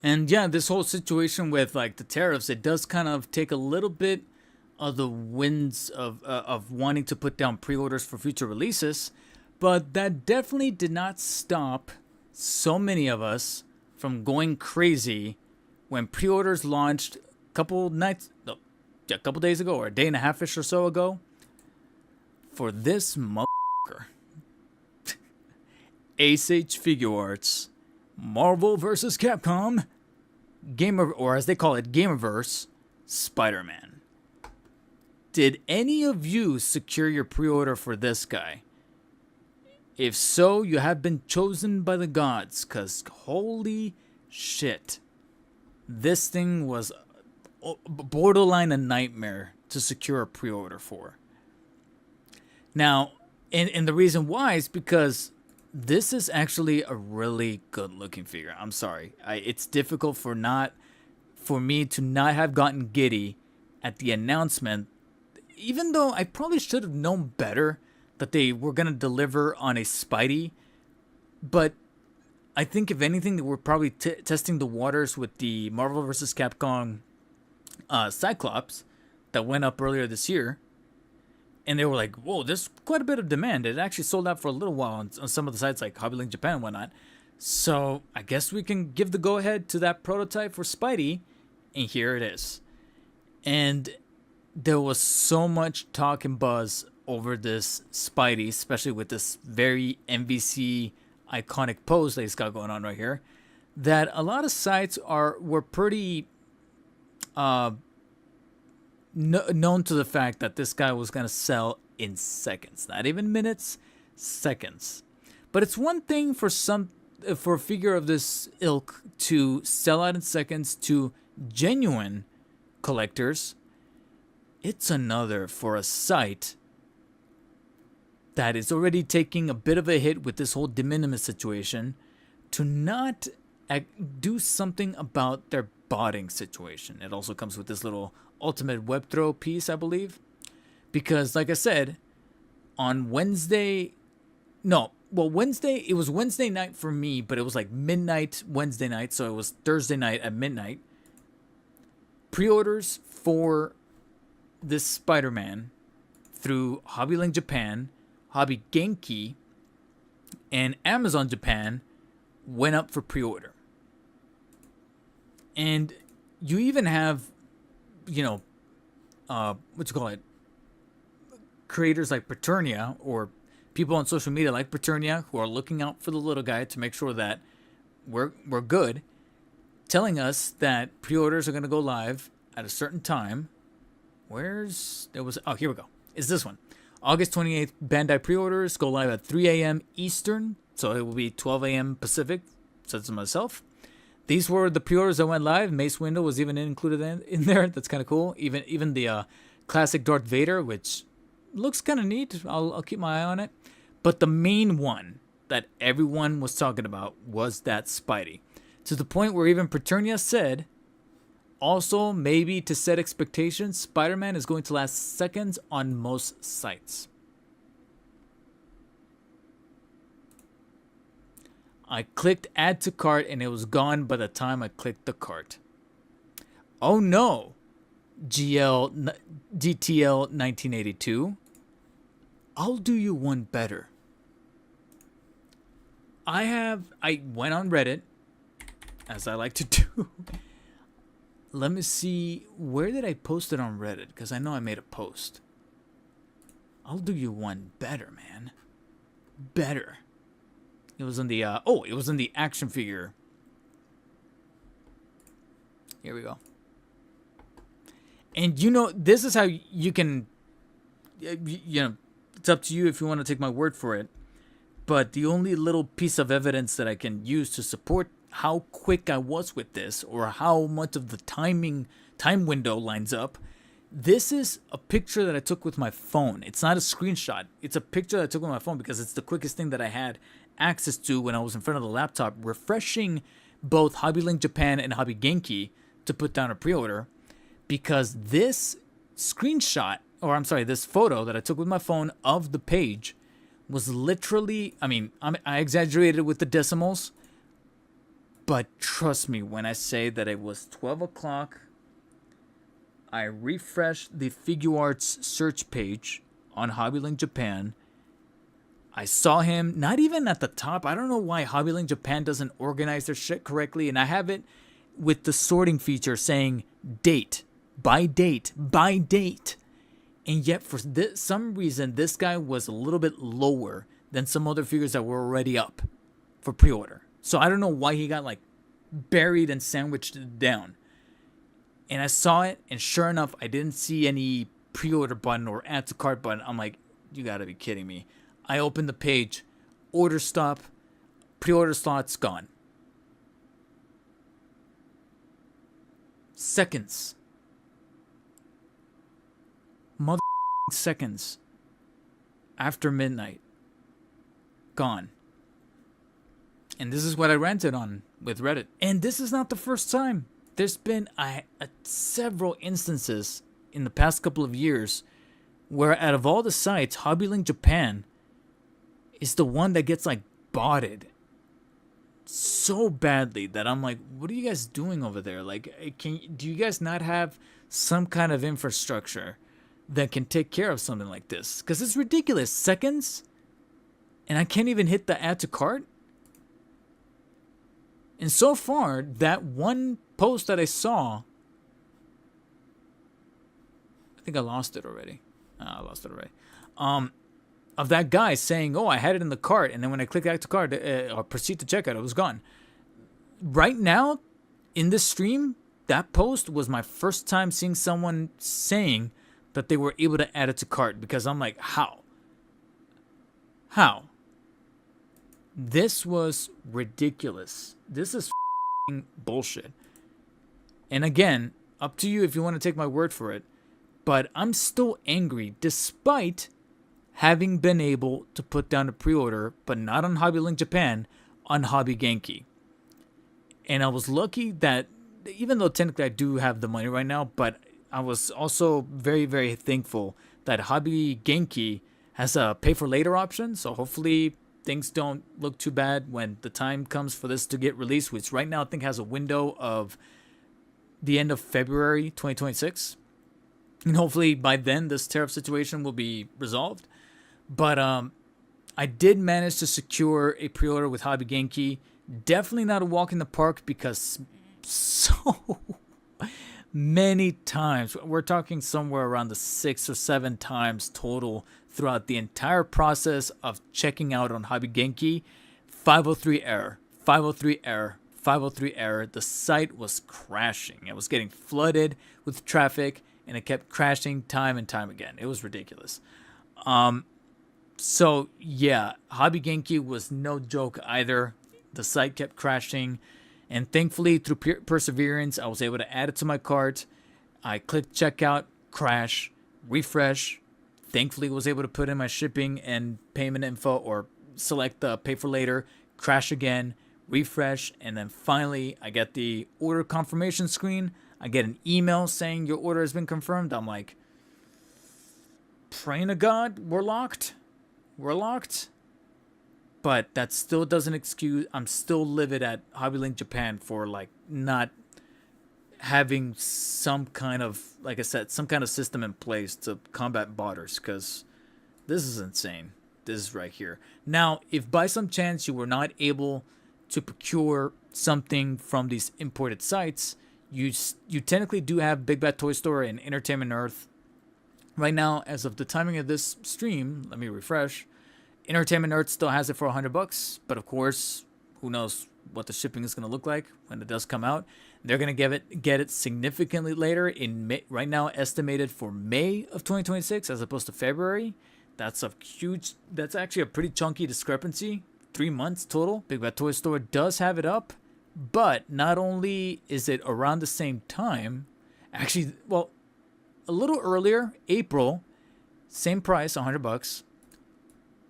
And yeah, this whole situation with like the tariffs, it does kind of take a little bit of the winds of wanting to put down pre-orders for future releases, but that definitely did not stop so many of us from going crazy when pre-orders launched a couple nights, no, yeah, a couple days ago or a day and a half ish or so ago for this motherfucker. Ace H Figuarts, Marvel vs. Capcom, Gamer, or as they call it, Gamerverse, Spider-Man. Did any of you secure your pre-order for this guy? If so, you have been chosen by the gods, cause holy shit, this thing was borderline a nightmare to secure a pre-order for. Now, and the reason why is because this is actually a really good looking figure. I'm sorry. It's difficult for me to not have gotten giddy at the announcement, even though I probably should have known better that they were going to deliver on a Spidey. But I think if anything, they were probably testing the waters with the Marvel vs. Capcom Cyclops that went up earlier this year. And they were like, whoa, there's quite a bit of demand. It actually sold out for a little while on some of the sites like Hobbylink Japan and whatnot. So I guess we can give the go-ahead to that prototype for Spidey. And here it is. And there was so much talk and buzz over this Spidey, especially with this very MvC iconic pose that he's got going on right here, that a lot of sites were pretty known to the fact that this guy was going to sell in seconds, not even minutes, seconds. But it's one thing for a figure of this ilk to sell out in seconds to genuine collectors. It's another for a site that is already taking a bit of a hit with this whole de minimis situation to not do something about their botting situation. It also comes with this little ultimate web throw piece, I believe, because like I said, on Wednesday, it was Wednesday night for me, but it was like midnight Wednesday night, so it was Thursday night at midnight. Pre-orders for this Spider-Man through Hobbylink Japan, Hobby Genki, and Amazon Japan went up for pre-order. And you even have, creators like Paternia, or people on social media like Paternia, who are looking out for the little guy to make sure that we're good, telling us that pre-orders are going to go live at a certain time. Here we go. It's this one. August 28th, Bandai pre-orders go live at 3 a.m. Eastern, so it will be 12 a.m. Pacific, says to myself. These were the pre-orders that went live. Mace Windu was even included in there. That's kind of cool. Even the classic Darth Vader, which looks kind of neat. I'll keep my eye on it. But the main one that everyone was talking about was that Spidey. To the point where even Paternia said, also, maybe to set expectations, Spider-Man is going to last seconds on most sites. I clicked add to cart and it was gone by the time I clicked the cart. Oh no, DTL 1982. I'll do you one better. I went on Reddit, as I like to do. Let me see, where did I post it on Reddit? Because I know I made a post. I'll do you one better, man. Better. It was in the, it was in the action figure. Here we go. And this is how you can, it's up to you if you want to take my word for it. But the only little piece of evidence that I can use to support how quick I was with this, or how much of the time window lines up. This is a picture that I took with my phone. It's not a screenshot. It's a picture that I took with my phone because it's the quickest thing that I had access to when I was in front of the laptop, refreshing both Hobbylink Japan and Hobby Genki to put down a pre-order. Because this screenshot, this photo that I took with my phone of the page was literally, I exaggerated with the decimals, But trust me when I say that it was 12 o'clock. I refreshed the Figuarts search page on HobbyLink Japan. I saw him not even at the top. I don't know why HobbyLink Japan doesn't organize their shit correctly. And I have it with the sorting feature saying date, by date, by date. And yet for some reason, this guy was a little bit lower than some other figures that were already up for pre-order. So I don't know why he got like buried and sandwiched down. And I saw it, and sure enough, I didn't see any pre-order button or add to cart button. I'm like, you gotta be kidding me. I opened the page, order stop, pre-order slots gone. Seconds. Mother seconds after midnight. Gone. And this is what I ranted on with Reddit. And this is not the first time. There's been several instances in the past couple of years where out of all the sites, HobbyLink Japan is the one that gets like botted so badly that I'm like, what are you guys doing over there? Like, do you guys not have some kind of infrastructure that can take care of something like this? Because it's ridiculous. Seconds, and I can't even hit the add to cart. And so far, that one post that I saw, I think I lost it already. Of that guy saying, oh, I had it in the cart, and then when I click add to cart or proceed to checkout, it was gone. Right now, in this stream, that post was my first time seeing someone saying that they were able to add it to cart, because I'm like, how? How? This was ridiculous. This is bullshit. And again, up to you if you want to take my word for it, but I'm still angry despite having been able to put down a pre-order, but not on HobbyLink Japan, on Hobby Genki. And I was lucky that, even though technically I do have the money right now, but I was also very, very thankful that Hobby Genki has a pay for later option. So hopefully things don't look too bad when the time comes for this to get released, which right now I think has a window of the end of February 2026. And hopefully by then this tariff situation will be resolved. But I did manage to secure a pre-order with Hobby Genki. Definitely not a walk in the park, because so many times, we're talking somewhere around the 6 or 7 times total throughout the entire process of checking out on Hobby Genki. 503 error, 503 error, 503 error. The site was crashing. It was getting flooded with traffic, and it kept crashing time and time again. It was ridiculous. So yeah, Hobby Genki was no joke either. The site kept crashing, and thankfully through perseverance, I was able to add it to my cart. I clicked checkout, crash, refresh. Thankfully was able to put in my shipping and payment info, or select the pay for later, crash again, refresh, and then finally I get the order confirmation screen. I get an email saying your order has been confirmed. I'm like, praying to God, we're locked. We're locked. But that still doesn't excuse, I'm still livid at HobbyLink Japan for like not having some kind of, like I said, some kind of system in place to combat botters, because this is insane. This is right here. Now, if by some chance you were not able to procure something from these imported sites, you technically do have Big Bad Toy Store and Entertainment Earth. Right now, as of the timing of this stream, let me refresh. Entertainment Earth still has it for $100, but of course, who knows what the shipping is going to look like when it does come out. They're going to get it significantly later in May, right now estimated for May of 2026 as opposed to February. That's actually a pretty chunky discrepancy. 3 months total. Big Bad Toy Store does have it up, but not only is it around the same time, actually, well, a little earlier, April, same price, $100,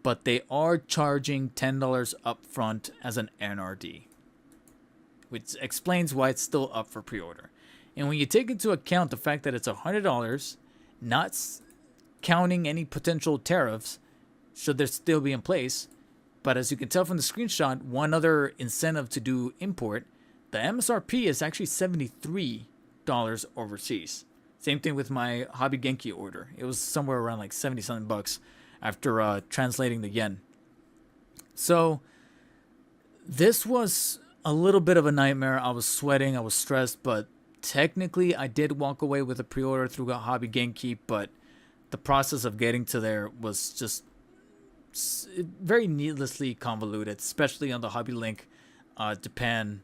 but they are charging $10 up front as an NRD, which explains why it's still up for pre-order. And when you take into account the fact that it's $100, not counting any potential tariffs, should there still be in place, but as you can tell from the screenshot, one other incentive to do import, The MSRP is actually $73 overseas. Same thing with my Hobby Genki order. It was somewhere around like 70 something bucks after translating the yen. So this was a little bit of a nightmare. I was sweating, I was stressed, but technically I did walk away with a pre-order through Hobby Genki, but the process of getting to there was just very needlessly convoluted, especially on the Hobby Link Japan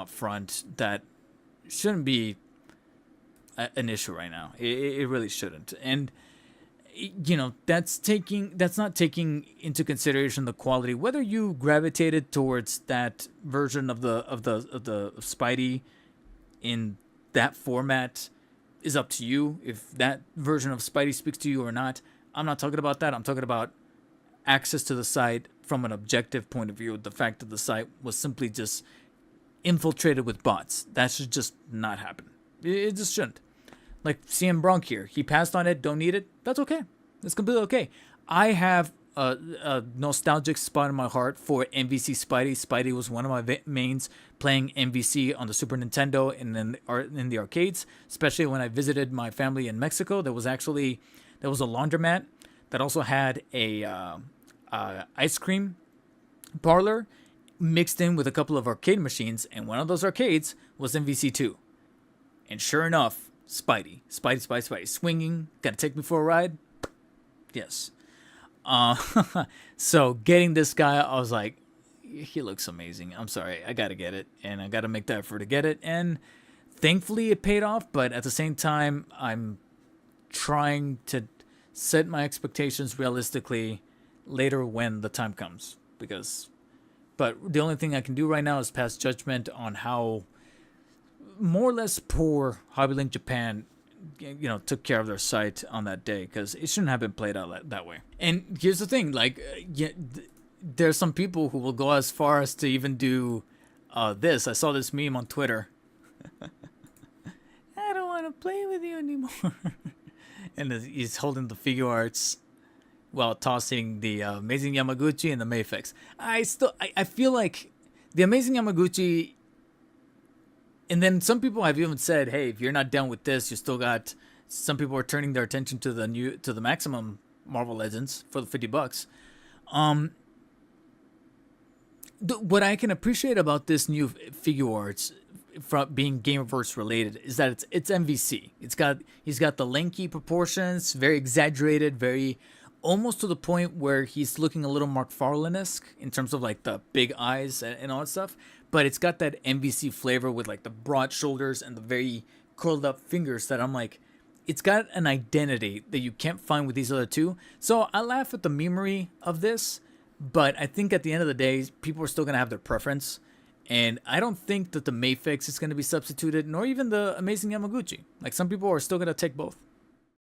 front. That shouldn't be an issue right now. It really shouldn't. And you know, that's not taking into consideration the quality. Whether you gravitated towards that version of the Spidey in that format is up to you. If that version of Spidey speaks to you or not, I'm not talking about that. I'm talking about access to the site from an objective point of view. The fact that the site was simply just infiltrated with bots. That should just not happen. It just shouldn't. Like CM Bronk here, he passed on it, don't need it. That's okay. It's completely okay. I have a nostalgic spot in my heart for MvC Spidey. Spidey was one of my mains playing MvC on the Super Nintendo and in the arcades, especially when I visited my family in Mexico. There was a laundromat that also had a ice cream parlor mixed in with a couple of arcade machines, and one of those arcades was MvC2. And sure enough, Spidey, swinging, gotta take me for a ride? Yes. So getting this guy, I was like, he looks amazing. I'm sorry, I gotta get it, and I gotta make the effort to get it, and thankfully it paid off, but at the same time, I'm trying to set my expectations realistically later when the time comes, but the only thing I can do right now is pass judgment on how more or less poor Hobby Link Japan, you know, took care of their site on that day, because it shouldn't have been played out that way. And here's the thing, like, there's some people who will go as far as to even do this. I saw this meme on Twitter. I don't want to play with you anymore. And he's holding the Figuarts while tossing the Amazing Yamaguchi and the Mayfix. I feel like the Amazing Yamaguchi. And then some people have even said, hey, if you're not done with this, you still got... Some people are turning their attention to the Maximum Marvel Legends for the $50. What I can appreciate about this new Figuarts, from being Gamerverse related, is that it's MvC. He's got the lanky proportions, very exaggerated, very almost to the point where he's looking a little Mark Farland-esque in terms of like the big eyes and all that stuff. But it's got that MvC flavor with like the broad shoulders and the very curled up fingers that I'm like, it's got an identity that you can't find with these other two. So I laugh at the memery of this, but I think at the end of the day, people are still going to have their preference. And I don't think that the Mayfix is going to be substituted, nor even the Amazing Yamaguchi. Like, some people are still going to take both.